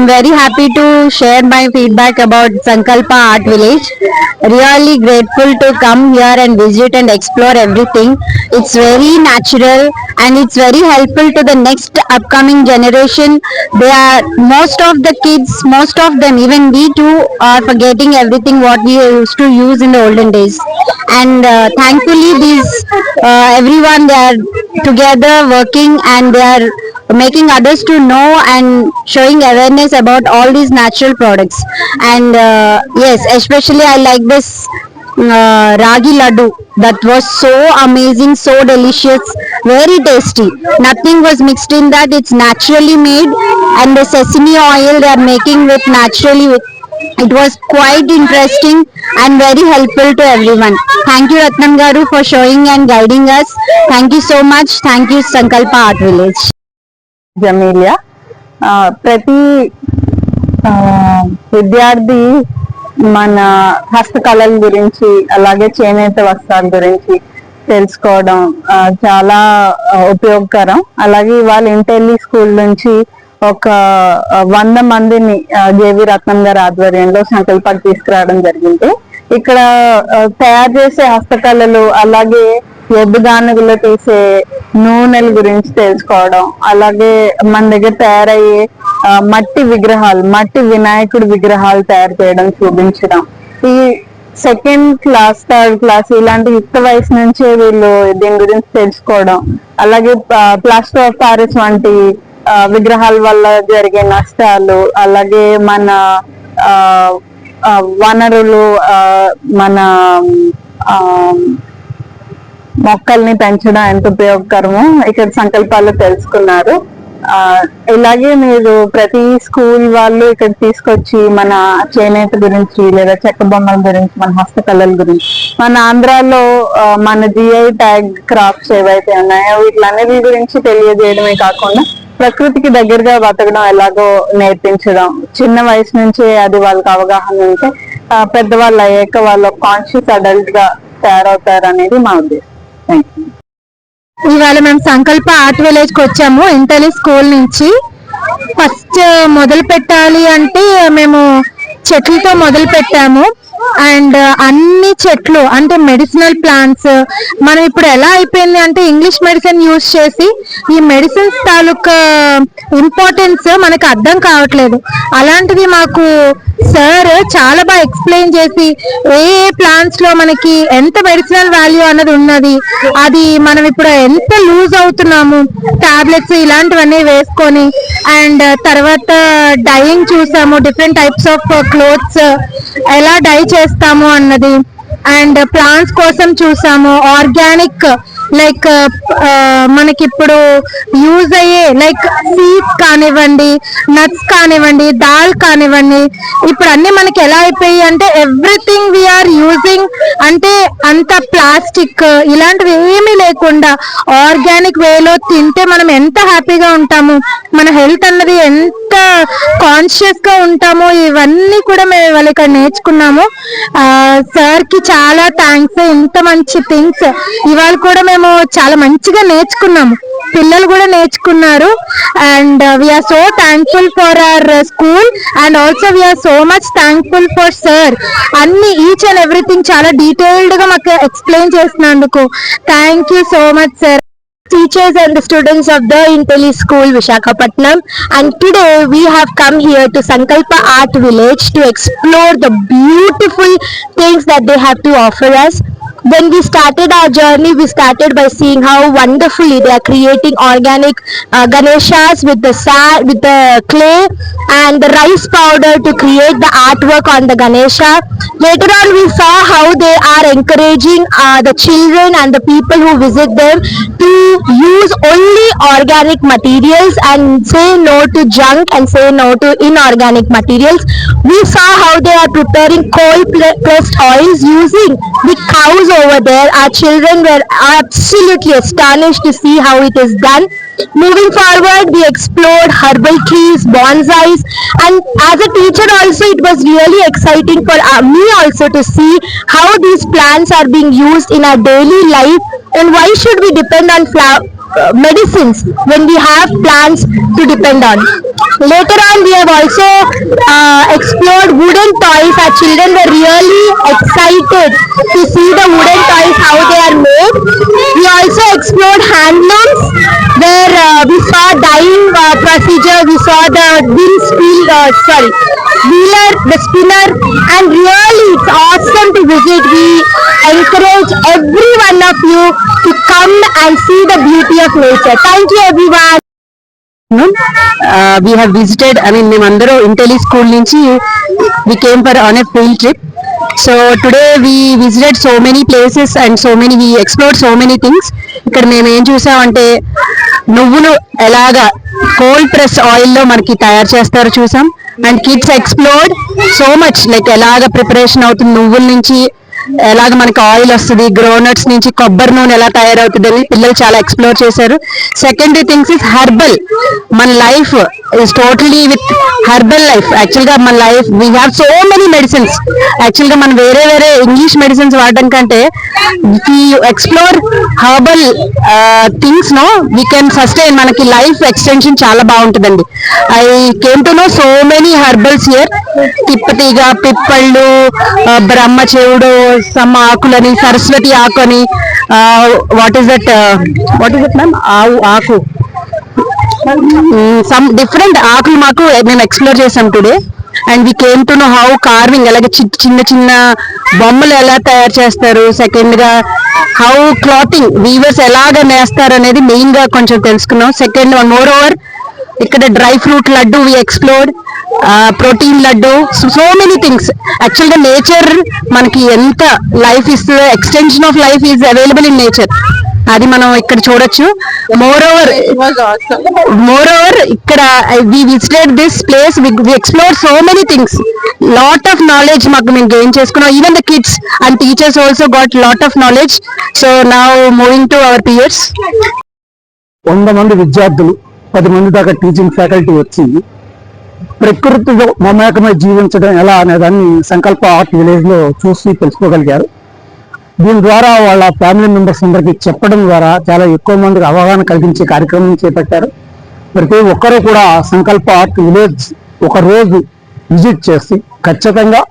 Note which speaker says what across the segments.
Speaker 1: I'm very happy to share my feedback about Sankalpa Art Village. Really grateful to come here and visit and explore everything. It's very natural and it's very helpful to the next upcoming generation. They are most of the kids, most of them, even we too, are forgetting everything what we used to use in the olden days. And thankfully, these everyone they are together working and they are making others to know and showing awareness about all these natural products. And yes, especially I like this ragi laddu. That was so amazing, so delicious, very tasty. Nothing was mixed in that. It's naturally made, and the sesame oil they are making with naturally with. It was quite interesting and very helpful to everyone. Thank you, Ratnam Garu, for showing and guiding us. Thank you so much. Thank you, Sankalpa Art Village.
Speaker 2: జమీలియా ప్రతి విద్యార్థి మన హస్తకళల గురించి అలాగే చేనేత వస్త్రాల గురించి తెలుసుకోవడం చాలా ఉపయోగకరం. అలాగే వాళ్ళ ఇంటెల్లి స్కూల్ నుంచి ఒక 100 మందిని జేవి రత్నం గారి ఆధ్వర్యంలో సంకల్పానికి తీసుకురావడం జరిగింది. ఇక్కడ తయారు చేసే హస్తకళలు అలాగే ఎద్దుగానుగులో తీసే నూనెల గురించి తెలుసుకోవడం, అలాగే మన దగ్గర తయారయ్యే మట్టి విగ్రహాలు, మట్టి వినాయకుడి విగ్రహాలు తయారు చేయడం చూపించడం. ఈ సెకండ్ క్లాస్, థర్డ్ క్లాస్ ఇలాంటి యుక్త వయసు నుంచే వీళ్ళు దీని గురించి తెలుసుకోవడం, అలాగే ప్లాస్టర్ ఆఫ్ ప్యారిస్ వంటి విగ్రహాల వల్ల జరిగే నష్టాలు, అలాగే మన వనరులు, మన మొక్కల్ని పెంచడం ఎంత ఉపయోగకరమో ఇక్కడ సంకల్పాలు తెలుసుకున్నారు. ఇలాగే మీరు ప్రతి స్కూల్ వాళ్ళు ఇక్కడ తీసుకొచ్చి మన చేనేత గురించి లేదా చెక్క బొమ్మల గురించి, మన హస్తకళల గురించి, మన ఆంధ్రాలో మన జిఐ ట్యాగ్ క్రాఫ్ట్స్ ఏవైతే ఉన్నాయో వీటిలన్నిటి గురించి తెలియజేయడమే కాకుండా ప్రకృతికి దగ్గరగా బతకడం ఎలాగో నేర్పించడం. చిన్న వయసు నుంచే అది వాళ్ళకి అవగాహన ఉంటే పెద్దవాళ్ళు అయ్యాక వాళ్ళు కాన్షియస్ అడల్ట్ గా తయారవుతారు అనేది మా ఉద్దేశం.
Speaker 1: ఇవాళ మేము సంకల్ప ఆర్ట్ విలేజ్ కి వచ్చాము ఇంటెలి స్కూల్ నుంచి. ఫస్ట్ మొదలు పెట్టాలి అంటే మేము చెట్లతో మొదలు పెట్టాము. అండ్ అన్ని చెట్లు అంటే మెడిసినల్ ప్లాంట్స్, మనం ఇప్పుడు ఎలా అయిపోయింది అంటే ఇంగ్లీష్ మెడిసిన్ యూజ్ చేసి ఈ మెడిసిన్స్ తాలూకా ఇంపార్టెన్స్ మనకు అర్థం కావట్లేదు. అలాంటిది మాకు సార్ చాలా బాగా ఎక్స్ప్లెయిన్ చేసి ఏ ఏ ప్లాంట్స్ లో మనకి ఎంత మెడిసినల్ వాల్యూ అన్నది ఉన్నది, అది మనం ఇప్పుడు ఎంత లూజ్ అవుతున్నాము టాబ్లెట్స్ ఇలాంటివన్నీ వేసుకొని. అండ్ తర్వాత డైయింగ్ చూసాము, డిఫరెంట్ టైప్స్ ఆఫ్ క్లోత్స్ ఎలా డై చేస్తాము అన్నది. అండ్ ప్లాంట్స్ కోసం చూసాము, ఆర్గానిక్ లైక్ మనకిప్పుడు యూజ్ అయ్యే లైక్ సీడ్స్ కానివ్వండి, నట్స్ కానివ్వండి, దాల్ కానివ్వండి, ఇప్పుడు అన్ని మనకి ఎలా అయిపోయి అంటే ఎవ్రీథింగ్ వీఆర్ యూజింగ్ అంటే అంత ప్లాస్టిక్ ఇలాంటివి ఏమీ లేకుండా ఆర్గానిక్ వేలో తింటే మనం ఎంత హ్యాపీగా ఉంటాము, మన హెల్త్ అన్నది ఎంత కాన్షియస్ గా ఉంటామో ఇవన్నీ కూడా మేము ఇవాళ ఇక్కడ నేర్చుకున్నాము. సార్ కి చాలా థ్యాంక్స్. ఇంత మంచి థింగ్స్ ఇవాళ కూడా మేము చాలా మంచిగా నేర్చుకున్నాము, పిల్లలు కూడా నేర్చుకున్నారు. And we're so thankful for our school and also we're so much thankful for sir. అన్ని ఈచ్ అండ్ ఎవ్రీథింగ్ చాలా డీటెయిల్డ్ గా మాకు ఎక్స్ప్లెయిన్ చేసినందుకు thank you so much sir. Teachers and the students of the Intelli School Visakhapatnam, and today we have come here to Sankalpa Art Village to explore the beautiful things that they have to offer us. When we started our journey, we started by seeing how wonderfully they are creating organic Ganeshas with the sand, with the clay and the rice powder to create the artwork on the Ganesha. Later on, we saw how they are encouraging the children and the people who visit them to use only organic materials and say no to junk and say no to inorganic materials. We saw how they are preparing cold pressed oils using the cows over there. Our children were absolutely astonished to see how it is done. Moving forward, we explored herbal trees, bonsais, and as a teacher also it was really exciting for me also to see how these plants are being used in our daily life and why should we depend on medicines when we have plants to depend on. Later on, we have also explored wooden toys. Our children were really excited to see the wooden toys, how they are made. We also explored handlooms, where we saw dyeing procedure, we saw the wheeler, the spinner, and really it's awesome to visit. We encourage every one of you to come and see the beauty of nature. Thank you everyone.
Speaker 2: We have visited, మేమందరూ ఇంటెలి school నుంచి we came for on a field trip. So today we visited so many places and we explored so many things. ఇక్కడ మేము ఏం చూసామంటే నువ్వులు ఎలాగా cold press oil లో మనకి తయారు చేస్తారో చూసాం. And kids explored so much, like ఎలాగ ప్రిపరేషన్ అవుతుంది నువ్వుల నుంచి, ఎలాగ మనకి ఆయిల్ వస్తుంది, గ్రౌండ్నట్స్ నుంచి కొబ్బరి నూనె ఎలా తయారవుతుంది అని పిల్లలు చాలా ఎక్స్ప్లోర్ చేశారు. Secondary things is herbal. మన life is totally with herbal life. Actual గా మన life we have so many medicines. Actual గా మనం వేరే ఇంగ్లీష్ మెడిసిన్స్ వాడడం కంటే explore herbal things no we can sustain. మనకి లైఫ్ ఎక్స్టెన్షన్ చాలా బాగుంటుందండి. I came to know so many herbals here. తిప్పతీగ, పిప్పళ్ళు, బ్రహ్మచెవుడు, సమ్ ఆకులని, సరస్వతి ఆకు అని, వాట్ ఈస్ దట్ మ్యామ్, ఆకు, సమ్ డిఫరెంట్ ఆకులు మాకు మేము ఎక్స్ప్లోర్ చేసాం today. And we came to know how carving, అలాగే చిన్న చిన్న బొమ్మలు ఎలా తయారు చేస్తారు. సెకండ్ గా హౌ క్లాతింగ్ వీవర్స్ ఎలాగ నేస్తారు అనేది మెయిన్ గా కొంచెం తెలుసుకున్నాం. సెకండ్ మోర్ ఓవర్ ఇక్కడ dry fruit laddu we explored, protein laddu, so many things. Actual గా నేచర్ మనకి ఎంత లైఫ్ ఇస్తుందో, extension of life is available in nature, అది మనం ఇక్కడ చూడొచ్చు. మోర్ ఓవర్ ఇక్కడ we visited this place, we explore so many things, lot of knowledge మాకు మేము గెయిన్ చేసుకున్నాం. Even the kids and teachers also got lot of knowledge. So now moving to hour Pierce.
Speaker 3: 100 మంది విద్యార్థులు, 10 మంది దాకా teaching faculty వచ్చి ప్రకృతిలో మమేకమై జీవించడం ఎలా అనే దాన్ని సంకల్ప ఆర్ట్ విలేజ్ లో చూసి తెలుసుకోగలిగారు. దీని ద్వారా వాళ్ళ ఫ్యామిలీ మెంబర్స్ అందరికీ చెప్పడం ద్వారా చాలా ఎక్కువ మందికి అవగాహన కలిగించే కార్యక్రమం చేపట్టారు. ప్రతి ఒక్కరూ కూడా సంకల్ప ఆర్ట్ విలేజ్ ఒక రోజు విజిట్ చేసి ఖచ్చితంగా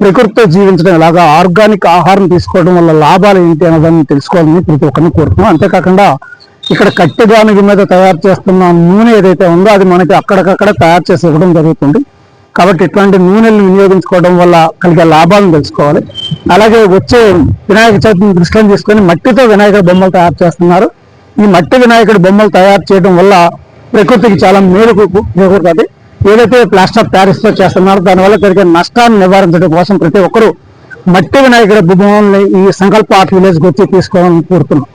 Speaker 3: ప్రకృతితో జీవించడం ఎలాగా, ఆర్గానిక్ ఆహారం తీసుకోవడం వల్ల లాభాలు ఏంటి అనేదాన్ని తెలుసుకోవాలని ప్రతి ఒక్కరిని కోరుతున్నాం. అంతేకాకుండా ఇక్కడ కట్టెగానుగ మీద తయారు చేస్తున్న నూనె ఏదైతే ఉందో అది మనకి అక్కడికక్కడ తయారు చేసి ఇవ్వడం జరుగుతుంది. కాబట్టి ఇట్లాంటి నూనెలను వినియోగించుకోవడం వల్ల కలిగే లాభాలను తెలుసుకోవాలి. అలాగే వచ్చే వినాయక చవితిని దృష్టిలో తీసుకొని మట్టితో వినాయకుడి బొమ్మలు తయారు చేస్తున్నారు. ఈ మట్టి వినాయకుడి బొమ్మలు తయారు చేయడం వల్ల ప్రకృతికి చాలా మేలు చేకూరుతుంది. ఏదైతే ప్లాస్టర్ ఆఫ్ ప్యారిస్ తో చేస్తున్నారో దానివల్ల జరిగే నష్టాన్ని నివారించడం కోసం ప్రతి ఒక్కరూ మట్టి వినాయకుడి బొమ్మల్ని ఈ సంకల్ప ఆర్ట్ విలేజ్కి వచ్చి తీసుకోవాలని కోరుతున్నాం.